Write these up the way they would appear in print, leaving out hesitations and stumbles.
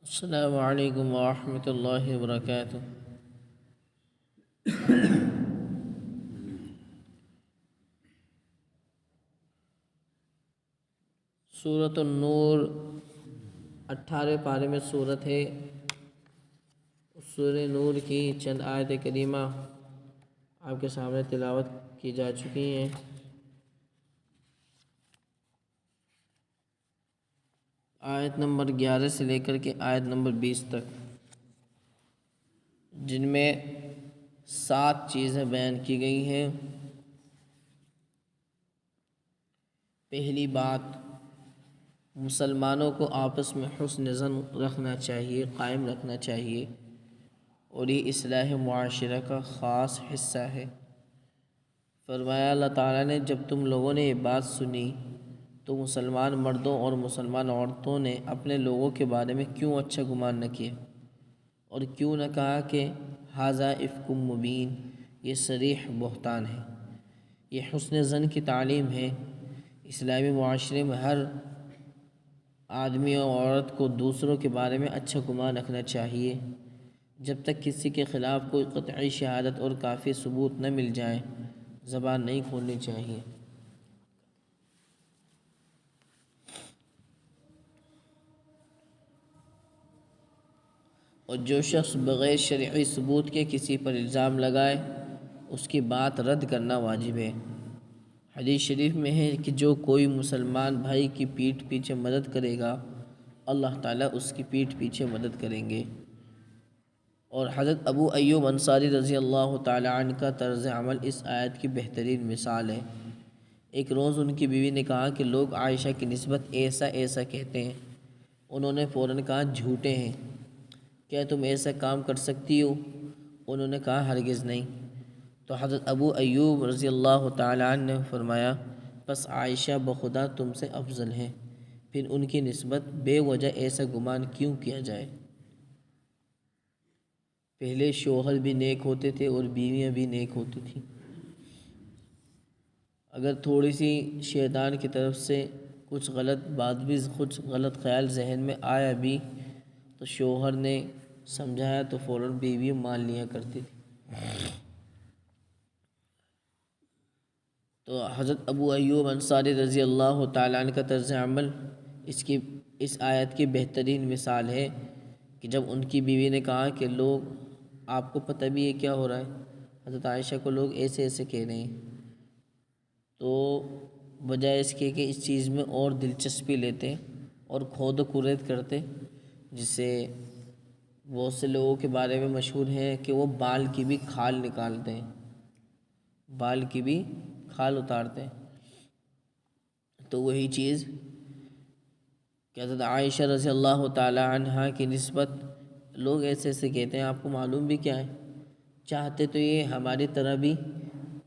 السلام علیکم ورحمۃ اللہ وبرکاتہ۔ سورۃ النور 18 پارے میں سورت ہے۔ سورہ نور کی چند آیت کریمہ آپ کے سامنے تلاوت کی جا چکی ہیں۔ آیت نمبر 11 سے لے کر کے آیت نمبر 20 تک، جن میں 7 چیزیں بیان کی گئی ہیں۔ پہلی بات، مسلمانوں کو آپس میں حسن ظن رکھنا چاہیے، قائم رکھنا چاہیے، اور یہ اصلاح معاشرہ کا خاص حصہ ہے۔ فرمایا اللہ تعالیٰ نے، جب تم لوگوں نے یہ بات سنی تو مسلمان مردوں اور مسلمان عورتوں نے اپنے لوگوں کے بارے میں کیوں اچھا گمان نہ کیا، اور کیوں نہ کہا کہ ھذا افک مبین، یہ صریح بہتان ہے۔ یہ حسن ظن کی تعلیم ہے۔ اسلامی معاشرے میں ہر آدمی اور عورت کو دوسروں کے بارے میں اچھا گمان رکھنا چاہیے۔ جب تک کسی کے خلاف کوئی قطعی شہادت اور کافی ثبوت نہ مل جائے، زبان نہیں کھولنی چاہیے۔ اور جو شخص بغیر شرعی ثبوت کے کسی پر الزام لگائے، اس کی بات رد کرنا واجب ہے۔ حدیث شریف میں ہے کہ جو کوئی مسلمان بھائی کی پیٹھ پیچھے مدد کرے گا، اللہ تعالیٰ اس کی پیٹھ پیچھے مدد کریں گے۔ اور حضرت ابو ایوب انصاری رضی اللہ تعالیٰ عنہ کا طرز عمل اس آیت کی بہترین مثال ہے۔ ایک روز ان کی بیوی نے کہا کہ لوگ عائشہ کی نسبت ایسا ایسا کہتے ہیں۔ انہوں نے فوراً کہا، جھوٹے ہیں، کیا تم ایسا کام کر سکتی ہو؟ انہوں نے کہا، ہرگز نہیں۔ تو حضرت ابو ایوب رضی اللہ تعالیٰ عنہ نے فرمایا، پس عائشہ بخدا تم سے افضل ہیں، پھر ان کی نسبت بے وجہ ایسا گمان کیوں کیا جائے؟ پہلے شوہر بھی نیک ہوتے تھے اور بیویاں بھی نیک ہوتی تھیں۔ اگر تھوڑی سی شیطان کی طرف سے کچھ غلط بات بھی، کچھ غلط خیال ذہن میں آیا بھی، تو شوہر نے سمجھایا تو فوراً بیوی مان لیا کرتی تھی۔ تو حضرت ابو ایوب انصاری رضی اللہ تعالیٰ عنہ کا طرز عمل اس آیت کی بہترین مثال ہے کہ جب ان کی بیوی نے کہا کہ لوگ، آپ کو پتہ بھی ہے کیا ہو رہا ہے، حضرت عائشہ کو لوگ ایسے ایسے کہہ رہے ہیں، تو بجائے اس کے کہ اس چیز میں اور دلچسپی لیتے اور کھود و کرید کرتے، جس سے بہت سے لوگوں کے بارے میں مشہور ہے کہ وہ بال کی بھی کھال نکالتے ہیں، بال کی بھی کھال اتارتے ہیں، تو وہی چیز کہ حضرت عائشہ رضی اللہ تعالی عنہا کی نسبت لوگ ایسے ایسے کہتے ہیں۔ آپ کو معلوم بھی کیا ہے، چاہتے تو یہ ہماری طرح بھی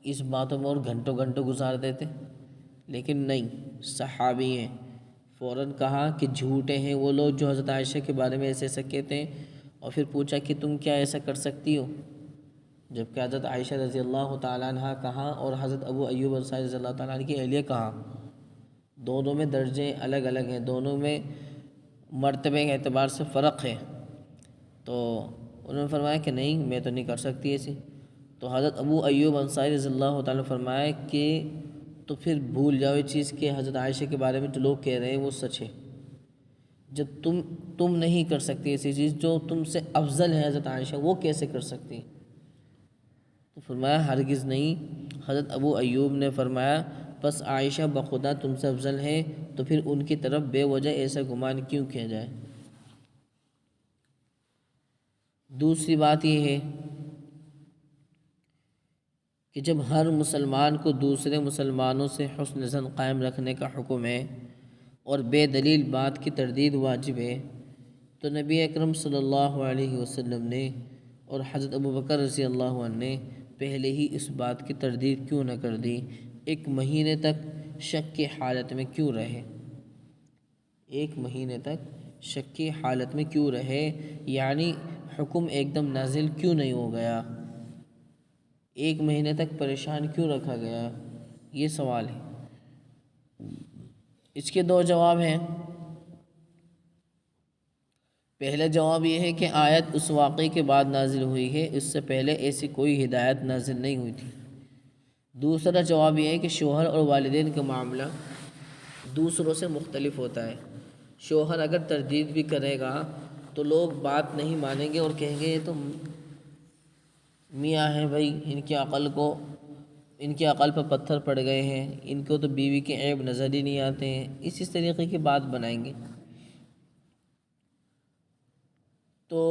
اس باتوں میں اور گھنٹوں گھنٹوں گزار دیتے، لیکن نہیں، صحابی ہیں۔ فوراً کہا کہ جھوٹے ہیں وہ لوگ جو حضرت عائشہ کے بارے میں ایسے ایسا کہتے ہیں، اور پھر پوچھا کہ تم کیا ایسا کر سکتی ہو؟ جبکہ حضرت عائشہ رضی اللہ تعالیٰ عنہ کہاں اور حضرت ابو ایوب انصاری رضی اللہ تعالیٰ عنہ کی اہلیہ کہاں، دونوں میں درجے الگ الگ ہیں، دونوں میں مرتبے کے اعتبار سے فرق ہے۔ تو انہوں نے فرمایا کہ نہیں، میں تو نہیں کر سکتی ایسی۔ تو حضرت ابو ایوب انصاری رضی اللہ تعالیٰ نے فرمایا کہ تو پھر بھول جاؤ یہ چیز کہ حضرت عائشہ کے بارے میں جو لوگ کہہ رہے ہیں وہ سچ ہے۔ جب تم نہیں کر سکتی ایسی چیز، جو تم سے افضل ہے حضرت عائشہ، وہ کیسے کر سکتی؟ تو فرمایا ہرگز نہیں۔ حضرت ابو ایوب نے فرمایا، پس عائشہ بخدا تم سے افضل ہیں، تو پھر ان کی طرف بے وجہ ایسا گمان کیوں کیا جائے؟ دوسری بات یہ ہے کہ جب ہر مسلمان کو دوسرے مسلمانوں سے حسن ظن قائم رکھنے کا حکم ہے اور بے دلیل بات کی تردید واجب ہے، تو نبی اکرم صلی اللہ علیہ وسلم نے اور حضرت ابوبکر رضی اللہ عنہ نے پہلے ہی اس بات کی تردید کیوں نہ کر دی؟ ایک مہینے تک شک کی حالت میں کیوں رہے؟ ایک مہینے تک شک کی حالت میں کیوں رہے؟ یعنی حکم ایک دم نازل کیوں نہیں ہو گیا؟ ایک مہینے تک پریشان کیوں رکھا گیا؟ یہ سوال ہے۔ اس کے 2 جواب ہیں۔ پہلا جواب یہ ہے کہ آیت اس واقعے کے بعد نازل ہوئی ہے، اس سے پہلے ایسی کوئی ہدایت نازل نہیں ہوئی تھی۔ دوسرا جواب یہ ہے کہ شوہر اور والدین کا معاملہ دوسروں سے مختلف ہوتا ہے۔ شوہر اگر تردید بھی کرے گا تو لوگ بات نہیں مانیں گے اور کہیں گے یہ تو میاں ہیں بھائی، ان کی عقل پر پتھر پڑ گئے ہیں، ان کو تو بیوی کے عیب نظر ہی نہیں آتے ہیں، اسی طریقے کی بات بنائیں گے۔ تو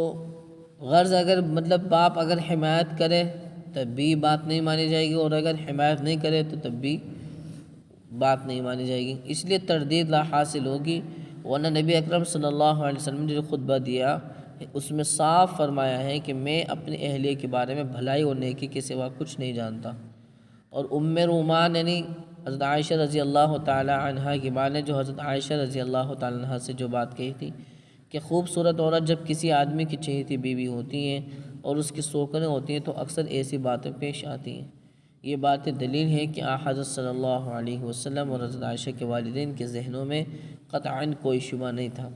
غرض اگر باپ اگر حمایت کرے تب بھی بات نہیں مانی جائے گی، اور اگر حمایت نہیں کرے تو تب بھی بات نہیں مانی جائے گی۔ اس لیے تردید لا حاصل ہوگی، ورنہ نبی اکرم صلی اللہ علیہ وسلم نے جو خطبہ دیا اس میں صاف فرمایا ہے کہ میں اپنی اہلیہ کے بارے میں بھلائی اور نیکی کے سوا کچھ نہیں جانتا۔ اور ام رومان یعنی حضرت عائشہ رضی اللہ تعالی عنہا کی ماں نے جو حضرت عائشہ رضی اللہ تعالی عنہا سے جو بات کہی تھی کہ خوبصورت عورت جب کسی آدمی کی چہیتی بیوی ہوتی ہیں اور اس کی سوکنیں ہوتی ہیں تو اکثر ایسی باتیں پیش آتی ہیں۔ یہ باتیں دلیل ہے کہ حضرت صلی اللہ علیہ وسلم اور حضرت عائشہ کے والدین کے ذہنوں میں قطعاً کوئی شبہ نہیں تھا۔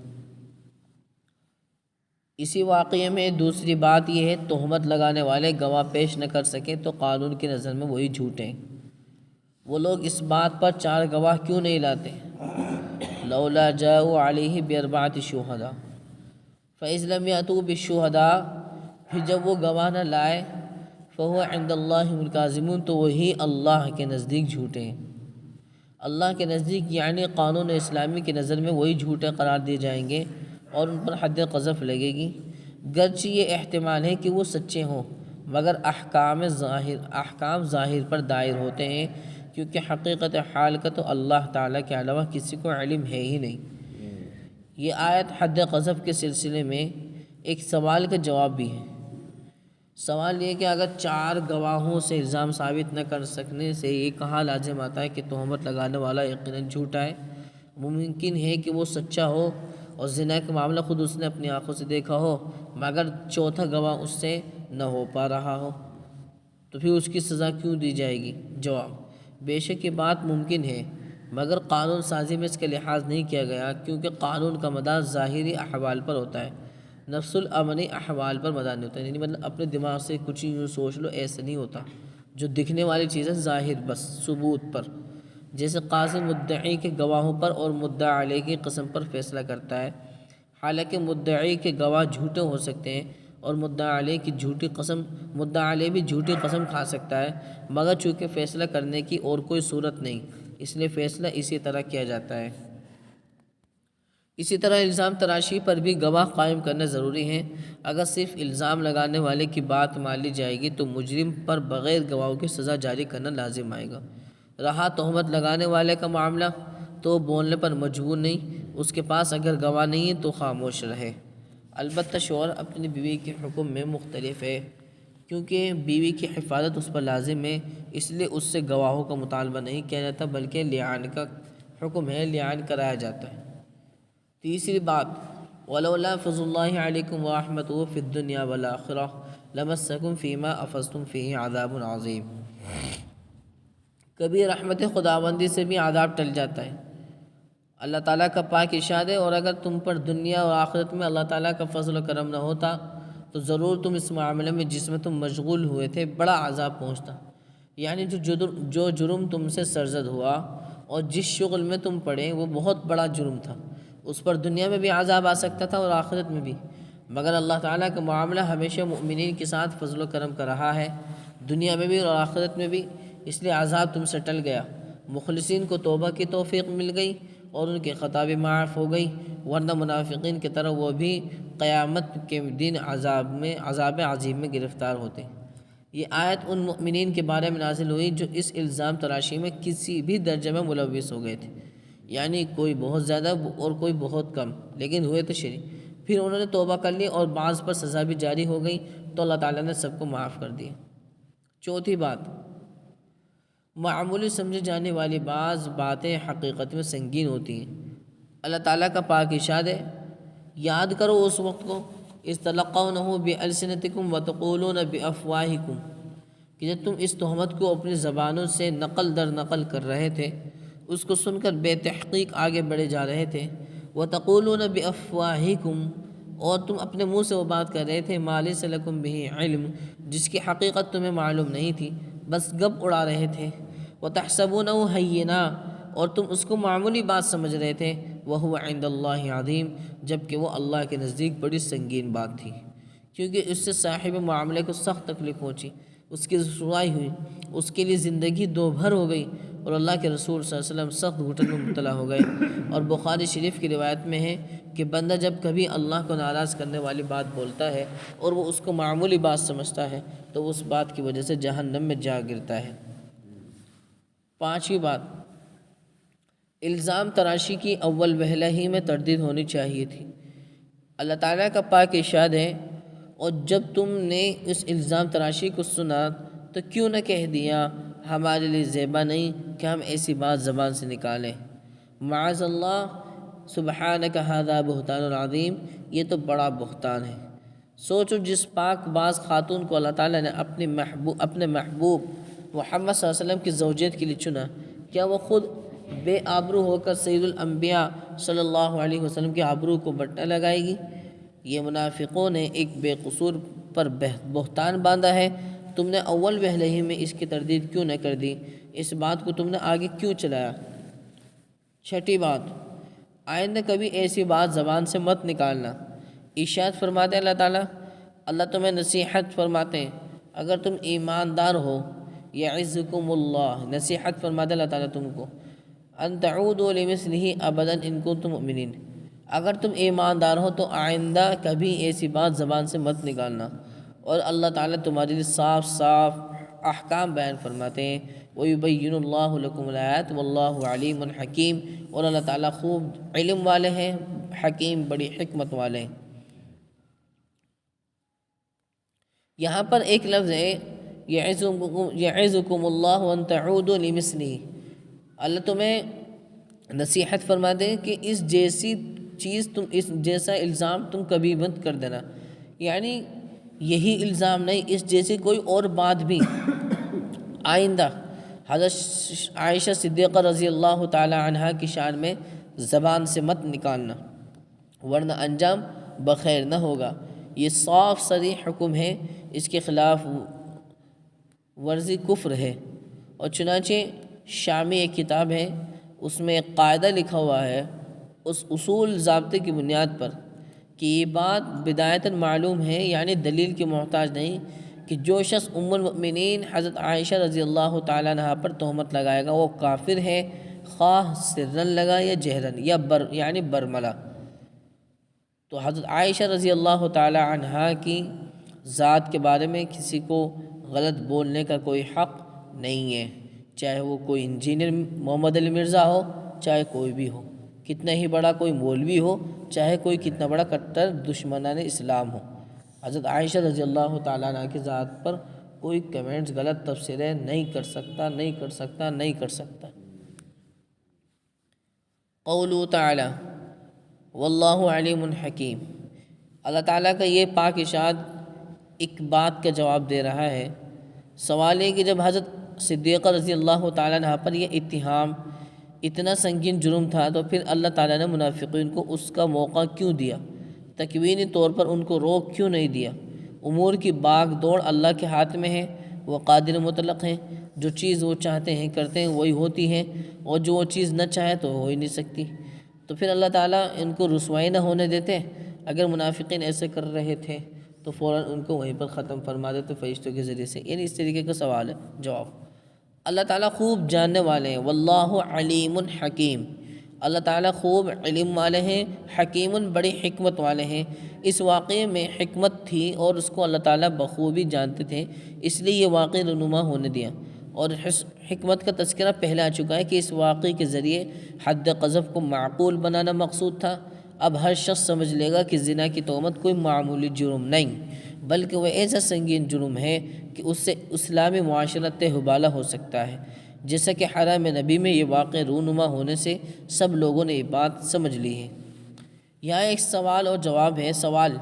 اسی واقعے میں دوسری بات یہ ہے، تہمت لگانے والے گواہ پیش نہ کر سکیں تو قانون کی نظر میں وہی جھوٹے ہیں۔ وہ لوگ اس بات پر 4 گواہ کیوں نہیں لاتے؟ لولا جاءوا علیہ باربعۃ شہداء فاذ لم یاتوا بالشہداء، پھر جب وہ گواہ نہ لائے فہو عند اللہ هم الکاذبون، تو وہی اللہ کے نزدیک جھوٹے ہیں۔ اللہ کے نزدیک یعنی قانون اسلامی کی نظر میں وہی جھوٹے قرار دیے جائیں گے اور ان پر حد قذف لگے گی، گرچہ یہ احتمال ہے کہ وہ سچے ہوں، مگر احکام ظاہر پر دائر ہوتے ہیں، کیونکہ حقیقت حال کا تو اللہ تعالیٰ کے علاوہ کسی کو علم ہے ہی نہیں۔ یہ آیت حد قذف کے سلسلے میں ایک سوال کا جواب بھی ہے۔ سوال یہ کہ اگر 4 گواہوں سے الزام ثابت نہ کر سکنے سے یہ کہا لازم آتا ہے کہ تہمت لگانے والا یقیناً جھوٹا ہے؟ ممکن ہے کہ وہ سچا ہو اور زنا کا معاملہ خود اس نے اپنی آنکھوں سے دیکھا ہو، مگر چوتھا گواہ اس سے نہ ہو پا رہا ہو، تو پھر اس کی سزا کیوں دی جائے گی؟ جواب: بے شک یہ بات ممکن ہے، مگر قانون سازی میں اس کا لحاظ نہیں کیا گیا، کیونکہ قانون کا مدار ظاہری احوال پر ہوتا ہے، نفس الامنی احوال پر مدار نہیں ہوتا، یعنی اپنے دماغ سے کچھ ہی سوچ لو ایسا نہیں ہوتا۔ جو دکھنے والی چیز ہے ظاہر، بس ثبوت پر، جیسے قاضی مدعی کے گواہوں پر اور مدعا علیہ کی قسم پر فیصلہ کرتا ہے، حالانکہ مدعی کے گواہ جھوٹے ہو سکتے ہیں اور مدعا علیہ بھی جھوٹی قسم کھا سکتا ہے، مگر چونکہ فیصلہ کرنے کی اور کوئی صورت نہیں، اس لیے فیصلہ اسی طرح کیا جاتا ہے۔ اسی طرح الزام تراشی پر بھی گواہ قائم کرنا ضروری ہے۔ اگر صرف الزام لگانے والے کی بات مان لی جائے گی تو مجرم پر بغیر گواہوں کی سزا جاری کرنا لازم آئے گا۔ رہا تہمت لگانے والے کا معاملہ تو وہ بولنے پر مجبور نہیں، اس کے پاس اگر گواہ نہیں ہے تو خاموش رہے۔ البتہ شوہر اپنی بیوی کے حکم میں مختلف ہے، کیونکہ بیوی کی حفاظت اس پر لازم ہے، اس لیے اس سے گواہوں کا مطالبہ نہیں کیا جاتا بلکہ لعان کا حکم ہے، لعان کرایا جاتا ہے۔ تیسری بات، وَلَوْلَا فَضْلُ اللَّهِ عَلَيْكُمْ وَرَحْمَتُهُ فِي الدُّنْيَا وَالْآخِرَةِ لَمَسَّكُمْ فِي مَا أَفَضْتُمْ فِيهِ عَذَابٌ عَظِيمٌ۔ کبھی رحمت خداوندی سے بھی عذاب ٹل جاتا ہے۔ اللہ تعالیٰ کا پاک ارشاد ہے، اور اگر تم پر دنیا اور آخرت میں اللہ تعالیٰ کا فضل و کرم نہ ہوتا تو ضرور تم اس معاملے میں جس میں تم مشغول ہوئے تھے بڑا عذاب پہنچتا، یعنی جو جرم تم سے سرزد ہوا اور جس شغل میں تم پڑے وہ بہت بڑا جرم تھا، اس پر دنیا میں بھی عذاب آ سکتا تھا اور آخرت میں بھی، مگر اللہ تعالیٰ کا معاملہ ہمیشہ مؤمنین کے ساتھ فضل و کرم کا رہا ہے، دنیا میں بھی اور آخرت میں بھی، اس لیے عذاب تم سے ٹل گیا، مخلصین کو توبہ کی توفیق مل گئی اور ان کی خطا بھی معاف ہو گئی، ورنہ منافقین کی طرح وہ بھی قیامت کے دن عذاب عظیم میں گرفتار ہوتے۔ یہ آیت ان مؤمنین کے بارے میں نازل ہوئی جو اس الزام تراشی میں کسی بھی درجے میں ملوث ہو گئے تھے، یعنی کوئی بہت زیادہ اور کوئی بہت کم، لیکن ہوئے تو شریک، پھر انہوں نے توبہ کر لی اور بعض پر سزا بھی جاری ہو گئی تو اللہ تعالیٰ نے سب کو معاف کر دیا۔ چوتھی بات، معمولی سمجھے جانے والی بعض باتیں حقیقت میں سنگین ہوتی ہیں۔ اللہ تعالیٰ کا پاک ارشاد ہے، یاد کرو اس وقت کو اذ تلقونہ بألسنتکم وتقولون بافواہکم، کہ جب تم اس تہمت کو اپنی زبانوں سے نقل در نقل کر رہے تھے، اس کو سن کر بے تحقیق آگے بڑھے جا رہے تھے، وتقولون بافواہکم، اور تم اپنے منہ سے وہ بات کر رہے تھے ما لیس لکم بہ علم، جس کی حقیقت تمہیں معلوم نہیں تھی، بس گپ اڑا رہے تھے۔ وَتَحْسَبُونَهُ هَيِّنًا، اور تم اس کو معمولی بات سمجھ رہے تھے، وَهُوَ عِندَ اللَّهِ عَظِيمٌ، جبکہ وہ اللہ کے نزدیک بڑی سنگین بات تھی، کیونکہ اس سے صاحب معاملے کو سخت تکلیف پہنچی، اس کی رسوائی ہوئی، اس کے لیے زندگی دو بھر ہو گئی، اور اللہ کے رسول صلی اللہ علیہ وسلم سخت گھٹن میں مبتلا ہو گئے۔ اور بخاری شریف کی روایت میں ہے کہ بندہ جب کبھی اللہ کو ناراض کرنے والی بات بولتا ہے اور وہ اس کو معمولی بات سمجھتا ہے تو وہ اس بات کی وجہ سے جہنم میں جا گرتا ہے۔ پانچویں بات، الزام تراشی کی اول وہلہ ہی میں تردید ہونی چاہیے تھی۔ اللہ تعالیٰ کا پاک ارشاد ہے، اور جب تم نے اس الزام تراشی کو سنا تو کیوں نہ کہہ دیا ہمارے لیے زیبا نہیں کہ ہم ایسی بات زبان سے نکالیں۔ معاذ اللہ، سبحانک ھذا بہتان عظیم، یہ تو بڑا بہتان ہے۔ سوچو جس پاک باز خاتون کو اللہ تعالیٰ نے اپنے محبوب محمد صلی اللہ علیہ وسلم کی زوجیت کے لیے چنا، کیا وہ خود بے آبرو ہو کر سید الانبیاء صلی اللہ علیہ وسلم کے آبرو کو بٹا لگائے گی؟ یہ منافقوں نے ایک بے قصور پر بہتان باندھا ہے۔ تم نے اول وہلہ ہی میں اس کی تردید کیوں نہ کر دی؟ اس بات کو تم نے آگے کیوں چلایا؟ چھٹی بات، آئندہ کبھی ایسی بات زبان سے مت نکالنا۔ ارشاد فرماتے اللہ تعالیٰ، اللہ تمہیں نصیحت فرماتے ہیں اگر تم ایماندار ہو، یعظکم اللہ، نصیحت فرماتے اللہ تعالیٰ تم کو، ان تعودوا لمثلہ ابدا ان کنتم مؤمنین، اگر تم ایماندار ہو تو آئندہ کبھی ایسی بات زبان سے مت نکالنا۔ اور اللہ تعالیٰ تمہارے لیے صاف صاف احکام بیان فرماتے ہیں، وَيُبَيِّنُ اللَّهُ لَكُمُ الْآيَاتِ وَاللَّهُ عَلِيمٌ حَكِيمٌ، اور اللہ تعالیٰ خوب علم والے ہیں، حکیم بڑی حکمت والے ہیں۔ یہاں پر ایک لفظ ہے یعظکم اللہ ان تعودوا لمثلہ، اللہ تمہیں نصیحت فرماتے ہیں کہ اس جیسی چیز اس جیسا الزام تم کبھی مت کر دینا، یعنی یہی الزام نہیں، اس جیسی کوئی اور بات بھی آئندہ حضرت عائشہ صدیقہ رضی اللہ تعالی عنہا کی شان میں زبان سے مت نکالنا، ورنہ انجام بخیر نہ ہوگا۔ یہ صاف صریح حکم ہے، اس کے خلاف ورزی کفر ہے۔ اور چنانچہ شامی ایک کتاب ہے، اس میں ایک قاعدہ لکھا ہوا ہے اس اصول ضابطے کی بنیاد پر کہ یہ بات بدایتاً معلوم ہے، یعنی دلیل کے محتاج نہیں، کہ جو شخص ام المؤمنین حضرت عائشہ رضی اللہ تعالیٰ عنہا پر تہمت لگائے گا وہ کافر ہے، خواہ سرن لگا یا جہرن یا یعنی برملا۔ تو حضرت عائشہ رضی اللہ تعالیٰ عنہا کی ذات کے بارے میں کسی کو غلط بولنے کا کوئی حق نہیں ہے، چاہے وہ کوئی انجینئر محمد علی مرزا ہو، چاہے کوئی بھی ہو، کتنا ہی بڑا کوئی مولوی ہو، چاہے کوئی کتنا بڑا کٹر دشمنان اسلام ہو، حضرت عائشہ رضی اللہ تعالیٰ عنہ کی ذات پر کوئی کمنٹس غلط تبصرے نہیں کر سکتا۔ قولہ تعالی واللہ علیم حکیم، اللہ تعالیٰ کا یہ پاک ارشاد ایک بات کا جواب دے رہا ہے۔ سوال ہے کہ جب حضرت صدیقہ رضی اللہ تعالیٰ عنہ پر یہ اتہام اتنا سنگین جرم تھا تو پھر اللہ تعالیٰ نے منافقین کو اس کا موقع کیوں دیا؟ تکوینی طور پر ان کو روک کیوں نہیں دیا؟ امور کی باغ دوڑ اللہ کے ہاتھ میں ہے، وہ قادر مطلق ہیں، جو چیز وہ چاہتے ہیں کرتے ہیں وہی ہوتی ہے، اور جو وہ چیز نہ چاہے تو ہو ہی نہیں سکتی۔ تو پھر اللہ تعالیٰ ان کو رسوائی نہ ہونے دیتے؟ اگر منافقین ایسے کر رہے تھے تو فوراً ان کو وہیں پر ختم فرما دیتے فرشتوں کے ذریعے سے، یعنی اس طریقے کا سوال ہے۔ جواب، اللہ تعالیٰ خوب جاننے والے ہیں، واللہ علیم حکیم، اللہ تعالیٰ خوب علم والے ہیں، حکیم بڑی حکمت والے ہیں۔ اس واقعے میں حکمت تھی اور اس کو اللہ تعالیٰ بخوبی جانتے تھے، اس لیے یہ واقعہ رونما ہونے دیا، اور حکمت کا تذکرہ پہلے آ چکا ہے کہ اس واقعے کے ذریعے حد قذف کو معقول بنانا مقصود تھا۔ اب ہر شخص سمجھ لے گا کہ زنا کی تہمت کوئی معمولی جرم نہیں، بلکہ وہ ایسا سنگین جرم ہے کہ اس سے اسلامی معاشرت حبالہ ہو سکتا ہے، جیسا کہ حرم نبی میں یہ واقعہ رونما ہونے سے سب لوگوں نے یہ بات سمجھ لی ہے۔ یہاں ایک سوال اور جواب ہے۔ سوال،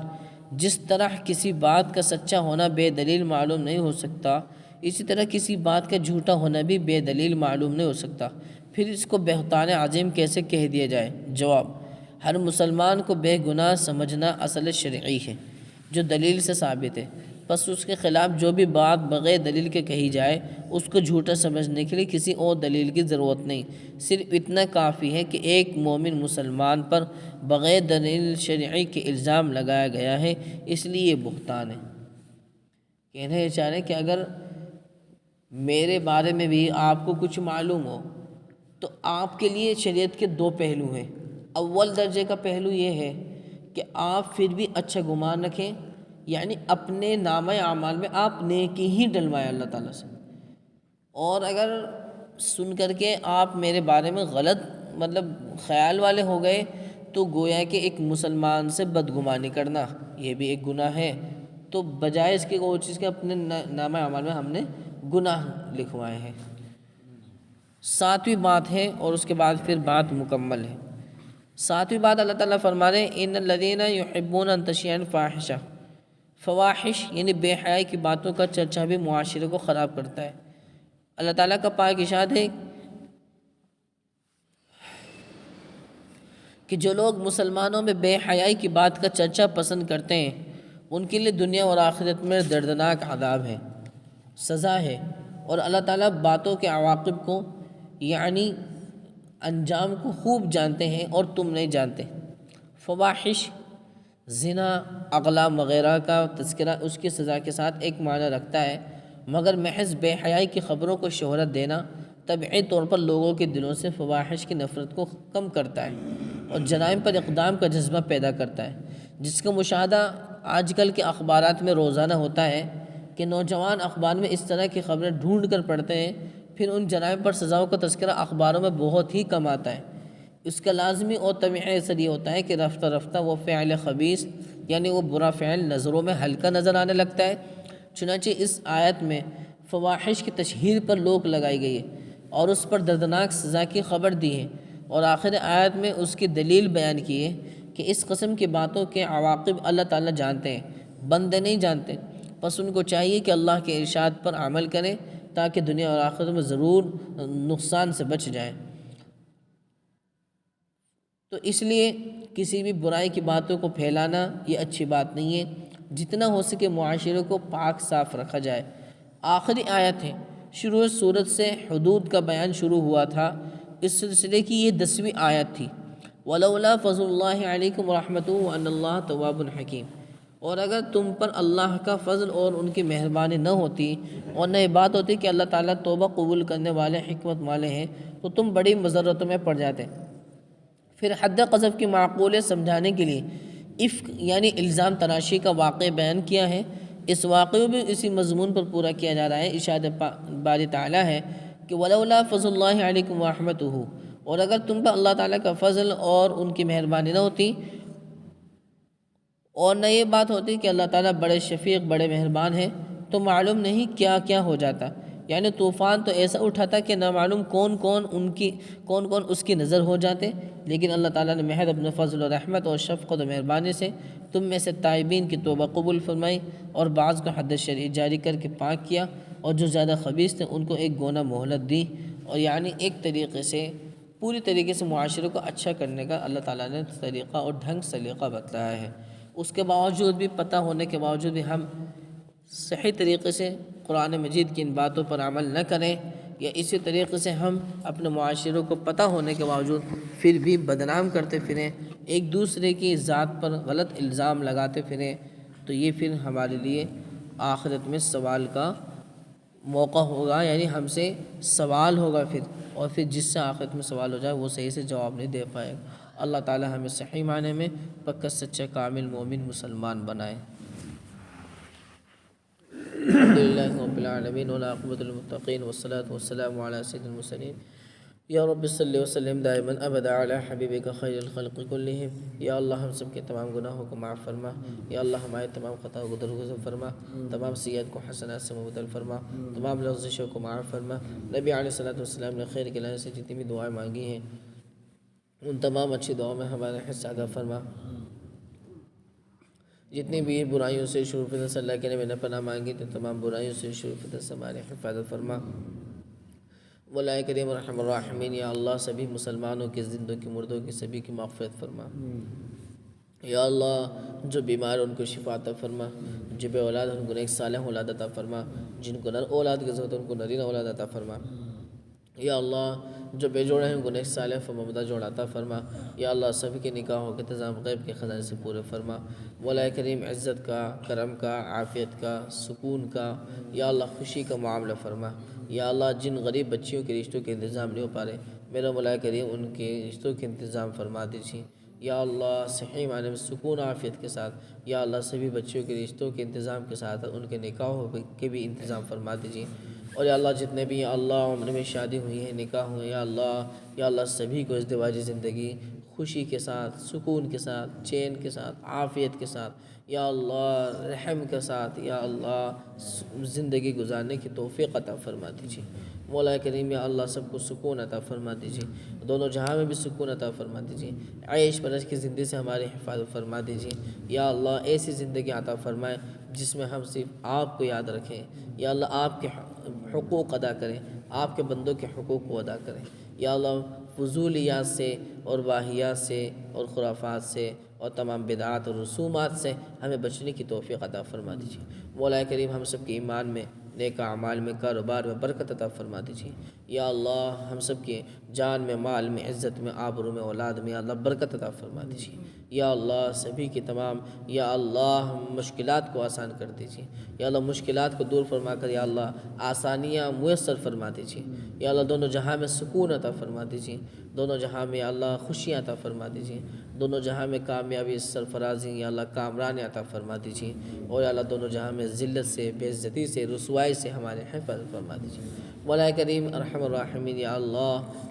جس طرح کسی بات کا سچا ہونا بے دلیل معلوم نہیں ہو سکتا، اسی طرح کسی بات کا جھوٹا ہونا بھی بے دلیل معلوم نہیں ہو سکتا، پھر اس کو بہتان عظیم کیسے کہہ دیا جائے؟ جواب، ہر مسلمان کو بے گناہ سمجھنا اصل شرعی ہے جو دلیل سے ثابت ہے، پس اس کے خلاف جو بھی بات بغیر دلیل کے کہی جائے اس کو جھوٹا سمجھنے کے لیے کسی اور دلیل کی ضرورت نہیں، صرف اتنا کافی ہے کہ ایک مومن مسلمان پر بغیر دلیل شرعی کے الزام لگایا گیا ہے، اس لیے یہ بہتان ہے۔ کہنا یہ چاہ رہے ہیں کہ اگر میرے بارے میں بھی آپ کو کچھ معلوم ہو تو آپ کے لیے شریعت کے دو پہلو ہیں۔ اول درجے کا پہلو یہ ہے کہ آپ پھر بھی اچھا گمان رکھیں، یعنی اپنے نامہ اعمال میں آپ نیکی ہی ڈلوائیں اللہ تعالیٰ سے، اور اگر سن کر کے آپ میرے بارے میں غلط خیال والے ہو گئے تو گویا کہ ایک مسلمان سے بدگمانی کرنا یہ بھی ایک گناہ ہے، تو بجائے اس کے وہ چیز کے اپنے نامہ اعمال میں ہم نے گناہ لکھوائے ہیں۔ ساتویں بات ہے اور اس کے بعد پھر بات مکمل ہے۔ ساتویں بات اللہ تعالیٰ فرما رہے ہیں ان الذین یحبون ان تشیع الفاحشہ، فواحش یعنی بے حیائی کی باتوں کا چرچا بھی معاشرے کو خراب کرتا ہے۔ اللہ تعالیٰ کا پاک ارشاد ہے کہ جو لوگ مسلمانوں میں بے حیائی کی بات کا چرچا پسند کرتے ہیں ان کے لیے دنیا اور آخرت میں دردناک عذاب ہے، سزا ہے، اور اللہ تعالیٰ باتوں کے عواقب کو یعنی انجام کو خوب جانتے ہیں اور تم نہیں جانتے۔ فواحش زنا، اغلام وغیرہ کا تذکرہ اس کی سزا کے ساتھ ایک معنی رکھتا ہے، مگر محض بے حیائی کی خبروں کو شہرت دینا طبعی طور پر لوگوں کے دلوں سے فواحش کی نفرت کو کم کرتا ہے اور جرائم پر اقدام کا جذبہ پیدا کرتا ہے، جس کا مشاہدہ آج کل کے اخبارات میں روزانہ ہوتا ہے کہ نوجوان اخبار میں اس طرح کی خبریں ڈھونڈ کر پڑھتے ہیں، پھر ان جرائم پر سزاؤں کا تذکرہ اخباروں میں بہت ہی کم آتا ہے۔ اس کا لازمی اور طبیعی اثر یہ ہوتا ہے کہ رفتہ رفتہ وہ فعل خبیث یعنی وہ برا فعل نظروں میں ہلکا نظر آنے لگتا ہے۔ چنانچہ اس آیت میں فواحش کی تشہیر پر روک لگائی گئی ہے اور اس پر دردناک سزا کی خبر دی ہے، اور آخر آیت میں اس کی دلیل بیان کی ہے کہ اس قسم کی باتوں کے عواقب اللہ تعالیٰ جانتے ہیں، بندے نہیں جانتے، پس ان کو چاہیے کہ اللہ کے ارشاد پر عمل کریں تاکہ دنیا اور آخرت میں ضرور نقصان سے بچ جائیں۔ تو اس لیے کسی بھی برائی کی باتوں کو پھیلانا یہ اچھی بات نہیں ہے، جتنا ہو سکے معاشرے کو پاک صاف رکھا جائے۔ آخری آیت ہے، شروع سورت سے حدود کا بیان شروع ہوا تھا، اس سلسلے کی یہ 10ویں آیت تھی۔ وَلَوْلَا فَضْلُ اللَّهِ عَلَيْكُمْ وَرَحْمَتُهُ وَأَنَّ اللَّهَ تَوَّابٌ حَكِيمٌ، اور اگر تم پر اللہ کا فضل اور ان کی مہربانی نہ ہوتی اور نہ یہ بات ہوتی کہ اللہ تعالیٰ توبہ قبول کرنے والے حکمت والے ہیں تو تم بڑی مضرتوں میں پڑ جاتے۔ پھر حد قذف کی معقولیت سمجھانے کے لیے افک یعنی الزام تراشی کا واقعہ بیان کیا ہے۔ اس واقعے بھی اسی مضمون پر پورا کیا جا رہا ہے۔ ارشاد باری تعالیٰ ہے کہ وَلَوْلَا فَضْلُ اللَّهِ عَلَيْكُمْ وَرَحْمَتُهُ، اور اگر تم پر اللہ تعالیٰ کا فضل اور ان کی مہربانی نہ ہوتی اور نہ یہ بات ہوتی کہ اللہ تعالیٰ بڑے شفیق بڑے مہربان ہیں، تو معلوم نہیں کیا کیا ہو جاتا، یعنی طوفان تو ایسا اٹھاتا کہ نہ معلوم کون کون اس کی نظر ہو جاتے، لیکن اللہ تعالیٰ نے محض اپنے فضل و رحمت اور شفقت و مہربانی سے تم میں سے تائبین کی توبہ قبول فرمائی اور بعض کو حد شرعی جاری کر کے پاک کیا، اور جو زیادہ خبیث تھے ان کو ایک گونا مہلت دی، اور یعنی ایک طریقے سے پوری طریقے سے معاشرے کو اچھا کرنے کا اللہ تعالیٰ نے طریقہ اور ڈھنگ سلیقہ بتلایا ہے۔ اس کے باوجود بھی پتہ ہونے کے باوجود بھی ہم صحیح طریقے سے قرآن مجید کی ان باتوں پر عمل نہ کریں، یا اسی طریقے سے ہم اپنے معاشرے کو پتہ ہونے کے باوجود پھر بھی بدنام کرتے پھریں، ایک دوسرے کی ذات پر غلط الزام لگاتے پھریں، تو یہ پھر ہمارے لیے آخرت میں سوال کا موقع ہوگا، یعنی ہم سے سوال ہوگا پھر، اور پھر جس سے آخرت میں سوال ہو جائے وہ صحیح سے جواب نہیں دے پائے گا۔ اللہ تعالی ہمیں صحیح معنی میں پکا سچا کامل مومن مسلمان بنائے۔ الحمدللہ رب العالمین والعاقبۃ للمتقین والصلاة والسلام علی سید المرسلین۔ یا رب صلی وسلم دائما ابدا علی حبیبک خیر الخلق کلہم۔ یا اللہ ہم سب کے تمام گناہوں کو معاف فرما، یا اللہ ہمارے تمام خطاؤں کو درگزر فرما، تمام سیئات کو حسنات سے مبدل فرما، تمام لغزشوں کو معاف فرما۔ نبی علیہ الصلوۃ والسلام نے خیر کے لانے سے جتنی بھی دعائیں مانگی ہیں ان تمام اچھی دعاؤں میں ہمارا حصہ عطا فرما، جتنی بھی برائیوں سے شرور فتن سے اللہ کے نبی نے پناہ مانگی تو تمام برائیوں سے شرور فتن سے ہمارے حفاظت فرما۔ مولا کریم ارحم الراحمین، یا اللہ سبھی مسلمانوں کے زندوں کی مردوں کی سبھی کی مغفرت فرما۔ یا اللہ جو بیمار ان کو شفا عطا فرما، جو بے اولاد ان کو نیک صالح اولاد عطا فرما، جن کو نر اولاد کی ضرورت ان کو نرین اولاد عطا فرما۔ یا اللہ جو بے جوڑے ہیں ان کو نیک صالح فرمودہ جوڑ عطا فرما۔ یا اللہ سبھی کے نکاحوں کے انتظام غیب کے خزانے سے پورے فرما۔ مولا کریم عزت کا، کرم کا، عافیت کا، سکون کا، یا اللہ خوشی کا معاملہ فرما۔ یا اللہ جن غریب بچیوں کے رشتوں کے انتظام نہیں ہو پا رہے، میرا مولا کریم ان کے رشتوں کے انتظام فرما دیجیے۔ یا اللہ صحیح معنی میں سکون عافیت کے ساتھ، یا اللہ سبھی بچیوں کے رشتوں کے انتظام کے ساتھ ان کے نکاحوں کے بھی انتظام فرما دیجیے۔ اور یا اللہ جتنے بھی یا اللہ عمر میں شادی ہوئی ہیں، نکاح ہوئے، یا اللہ سبھی کو ازدواجی زندگی خوشی کے ساتھ، سکون کے ساتھ، چین کے ساتھ، عافیت کے ساتھ، یا اللہ رحم کے ساتھ، یا اللہ زندگی گزارنے کی توفیق عطا فرما دیجیے۔ مولا کریم یا اللہ سب کو سکون عطا فرما دیجیے، دونوں جہاں میں بھی سکون عطا فرما دیجیے، عیش پرش کی زندگی سے ہماری حفاظت فرما دیجیے۔ یا اللہ ایسی زندگی عطا فرمائے جس میں ہم صرف آپ کو یاد رکھیں، یا اللہ آپ کے حقوق ادا کریں، آپ کے بندوں کے حقوق کو ادا کریں۔ یا اللہ فضولیات سے اور واہیات سے اور خرافات سے اور تمام بدعات اور رسومات سے ہمیں بچنے کی توفیق عطا فرما دیجیے۔ مولا کریم ہم سب کے ایمان میں، نیک اعمال میں، کاروبار میں برکت عطا فرما دیجیے۔ یا اللہ ہم سب کے جان میں، مال میں، عزت میں، آبرو میں، اولاد میں، یا اللہ برکت عطا فرما دیجیے۔ یا اللہ سبھی کی تمام یا اللہ مشکلات کو آسان کر دیجیے۔ یا اللہ مشکلات کو دور فرما کر یا اللہ آسانیاں میسر فرما دیجیے۔ یا اللہ دونوں جہاں میں سکون عطا فرما دیجیے، دونوں جہاں میں یا اللہ خوشیاں عطا فرما دیجیے، دونوں جہاں میں کامیابی، سرفرازی، یا اللہ کامرانی عطا فرما دیجیے، اور یا اللہ دونوں جہاں میں ذلت سے، بے عزتی سے، رسوائی سے ہمارے حفاظت فرما دیجیے۔ مولا کریم ارحم الراحمین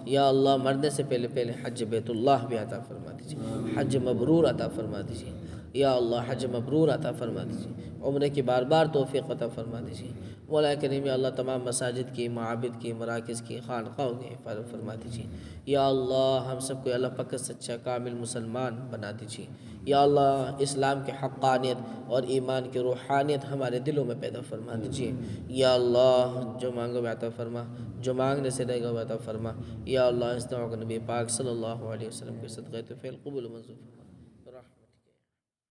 یا اللہ مرنے سے پہلے حج بیت اللہ بھی عطا فرما دیجیے، حج مبرور عطا فرما دیجیے۔ یا اللہ حج مبرور عطا فرما دیجیے، عمرے کی بار بار توفیق عطا فرما دیجیے۔ مولا کریم یا اللہ تمام مساجد کی، معابد کی، مراکز کی، خانقاہوں کی حفاظت فرما دیجیے۔ یا اللہ ہم سب کو یا اللہ پکا سچا کامل مسلمان بنا دیجیے۔ یا اللہ اسلام کے حقانیت اور ایمان کی روحانیت ہمارے دلوں میں پیدا فرما دیجیے۔ یا اللہ جو مانگو وہ عطا فرما، جو مانگنے سے رہے گا وہ عطا فرما۔ یا اللہ اس دعا کو نبی پاک صلی اللہ علیہ وسلم کے صدقے تو فعل قبول و منظور فرما۔